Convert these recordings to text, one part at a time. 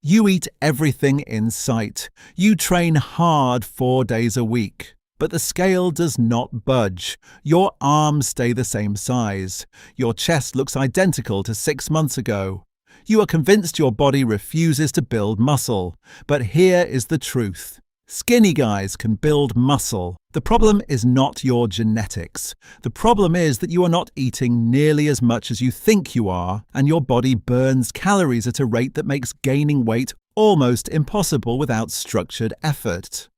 You eat everything in sight. You train hard 4 days a week. But the scale does not budge. Your arms stay the same size. Your chest looks identical to 6 months ago. You are convinced your body refuses to build muscle. But here is the truth. Skinny guys can build muscle. The problem is not your genetics. The problem is that you are not eating nearly as much as you think you are, and your body burns calories at a rate that makes gaining weight almost impossible without structured effort.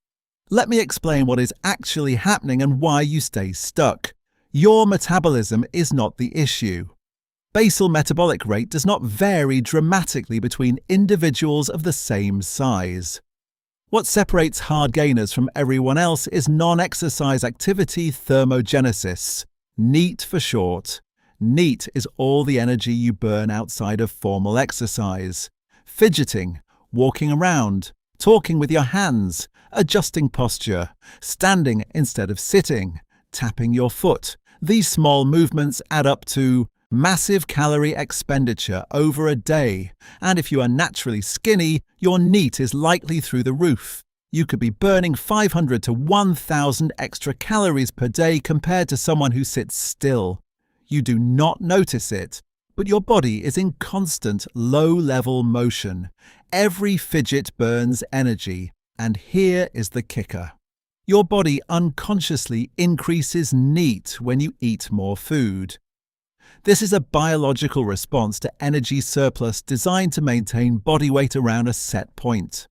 Let me explain what is actually happening and why you stay stuck. Your metabolism is not the issue. Basal metabolic rate does not vary dramatically between individuals of the same size. What separates hardgainers from everyone else is non-exercise activity thermogenesis, NEAT for short. NEAT is all the energy you burn outside of formal exercise. Fidgeting, walking around, talking with your hands, adjusting posture, standing instead of sitting, tapping your foot. These small movements add up to massive calorie expenditure over a day, and if you are naturally skinny, your NEAT is likely through the roof. You could be burning 500 to 1,000 extra calories per day compared to someone who sits still. You do not notice it, but your body is in constant low-level motion. Every fidget burns energy, and here is the kicker. Your body unconsciously increases NEAT when you eat more food. This is a biological response to energy surplus designed to maintain body weight around a set point.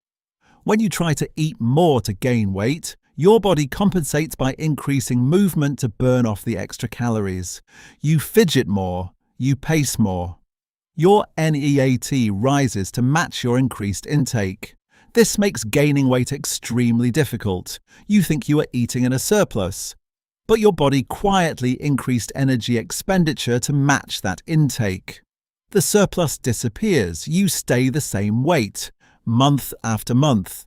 When you try to eat more to gain weight, your body compensates by increasing movement to burn off the extra calories. You fidget more, you pace more. Your NEAT rises to match your increased intake. This makes gaining weight extremely difficult. You think you are eating in a surplus, but your body quietly increased energy expenditure to match that intake. The surplus disappears. You stay the same weight, month after month.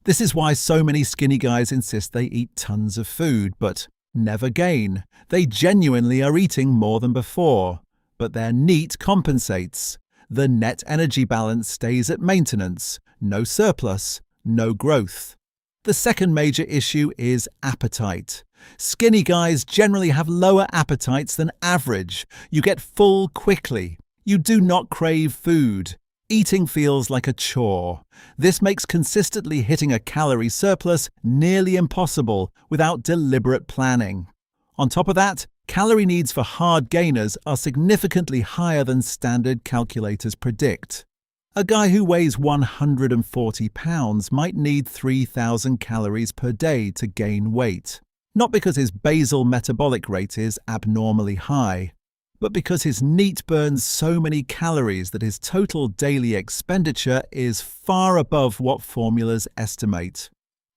This is why so many skinny guys insist they eat tons of food, but never gain. They genuinely are eating more than before, but their NEAT compensates. The net energy balance stays at maintenance. No surplus, no growth. The second major issue is appetite. Skinny guys generally have lower appetites than average. You get full quickly. You do not crave food. Eating feels like a chore. This makes consistently hitting a calorie surplus nearly impossible without deliberate planning. On top of that, calorie needs for hard gainers are significantly higher than standard calculators predict. A guy who weighs 140 pounds might need 3,000 calories per day to gain weight. Not because his basal metabolic rate is abnormally high, but because his NEAT burns so many calories that his total daily expenditure is far above what formulas estimate.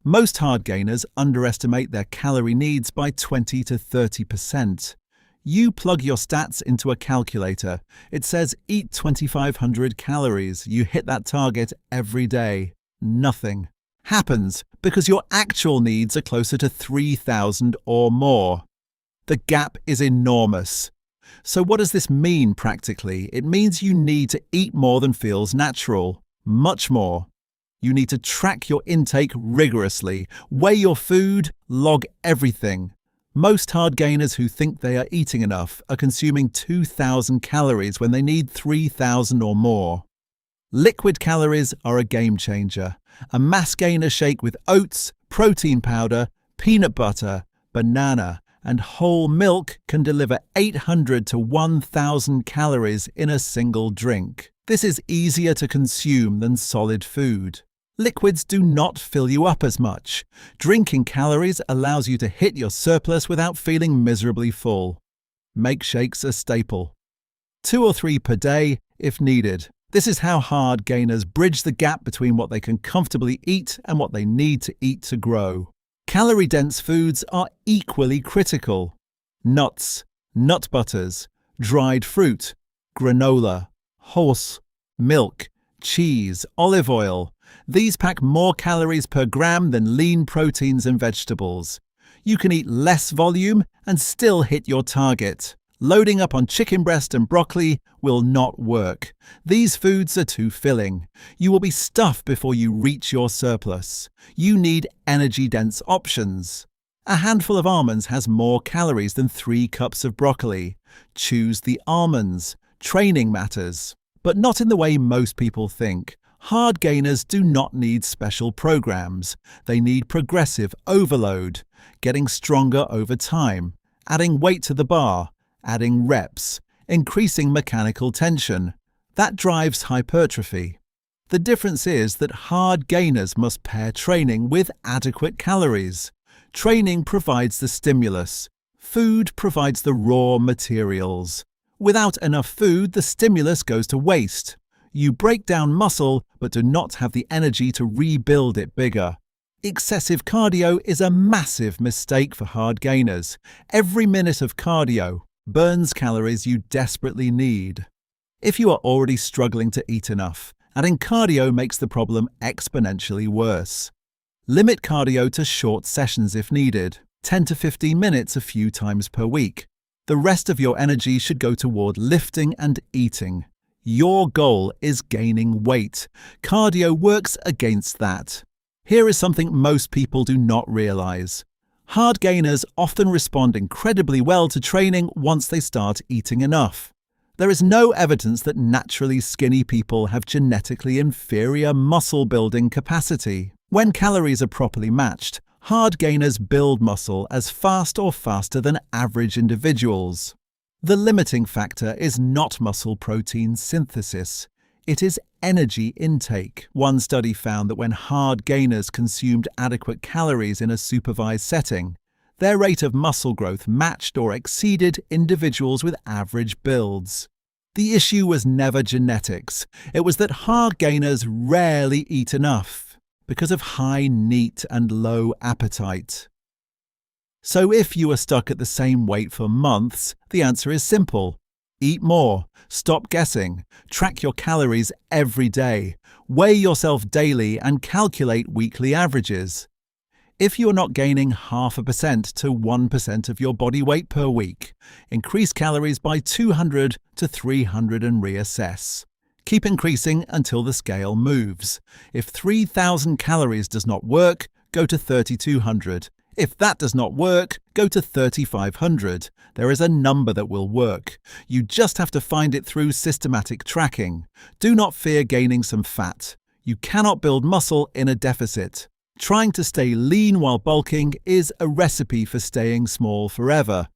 Most hard gainers underestimate their calorie needs by 20 to 30%. You plug your stats into a calculator. It says eat 2,500 calories. You hit that target every day. Nothing happens because your actual needs are closer to 3,000 or more. The gap is enormous. So what does this mean practically? It means you need to eat more than feels natural. Much more. You need to track your intake rigorously, weigh your food, log everything. Most hard gainers who think they are eating enough are consuming 2,000 calories when they need 3,000 or more. Liquid calories are a game changer. A mass gainer shake with oats, protein powder, peanut butter, banana, and whole milk can deliver 800 to 1,000 calories in a single drink. This is easier to consume than solid food. Liquids do not fill you up as much. Drinking calories allows you to hit your surplus without feeling miserably full. Make shakes a staple. 2 or 3 per day if needed. This is how hard gainers bridge the gap between what they can comfortably eat and what they need to eat to grow. Calorie-dense foods are equally critical. Nuts, nut butters, dried fruit, granola, horse, milk, cheese, olive oil. These pack more calories per gram than lean proteins and vegetables. You can eat less volume and still hit your target. Loading up on chicken breast and broccoli will not work. These foods are too filling. You will be stuffed before you reach your surplus. You need energy-dense options. A handful of almonds has more calories than 3 cups of broccoli. Choose the almonds. Training matters, but not in the way most people think. Hardgainers do not need special programs. They need progressive overload, getting stronger over time, adding weight to the bar, adding reps, increasing mechanical tension. That drives hypertrophy. The difference is that hard gainers must pair training with adequate calories. Training provides the stimulus. Food provides the raw materials. Without enough food, the stimulus goes to waste. You break down muscle but do not have the energy to rebuild it bigger. Excessive cardio is a massive mistake for hard gainers. Every minute of cardio burns calories you desperately need. If you are already struggling to eat enough, adding cardio makes the problem exponentially worse. Limit cardio to short sessions if needed, 10 to 15 minutes a few times per week. The rest of your energy should go toward lifting and eating. Your goal is gaining weight. Cardio works against that. Here is something most people do not realize. Hard gainers often respond incredibly well to training once they start eating enough. There is no evidence that naturally skinny people have genetically inferior muscle building capacity. When calories are properly matched, hard gainers build muscle as fast or faster than average individuals. The limiting factor is not muscle protein synthesis. It is energy intake. One study found that when hard gainers consumed adequate calories in a supervised setting, their rate of muscle growth matched or exceeded individuals with average builds. The issue was never genetics. It was that hard gainers rarely eat enough because of high NEAT and low appetite. So if you are stuck at the same weight for months, the answer is simple. Eat more. Stop guessing. Track your calories every day. Weigh yourself daily and calculate weekly averages. If you are not gaining 0.5% to 1% of your body weight per week, increase calories by 200 to 300 and reassess. Keep increasing until the scale moves. If 3,000 calories does not work, go to 3,200. If that does not work, go to 3,500. There is a number that will work. You just have to find it through systematic tracking. Do not fear gaining some fat. You cannot build muscle in a deficit. Trying to stay lean while bulking is a recipe for staying small forever.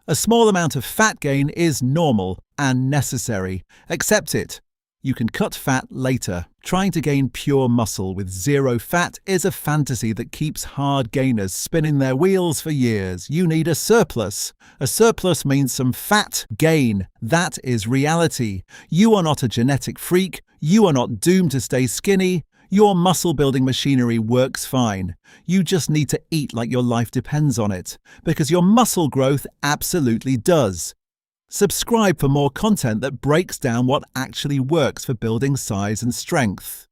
A small amount of fat gain is normal and necessary. Accept it. You can cut fat later. Trying to gain pure muscle with zero fat is a fantasy that keeps hard gainers spinning their wheels for years. You need a surplus. A surplus means some fat gain. That is reality. You are not a genetic freak. You are not doomed to stay skinny. Your muscle-building machinery works fine. You just need to eat like your life depends on it, because your muscle growth absolutely does. Subscribe for more content that breaks down what actually works for building size and strength.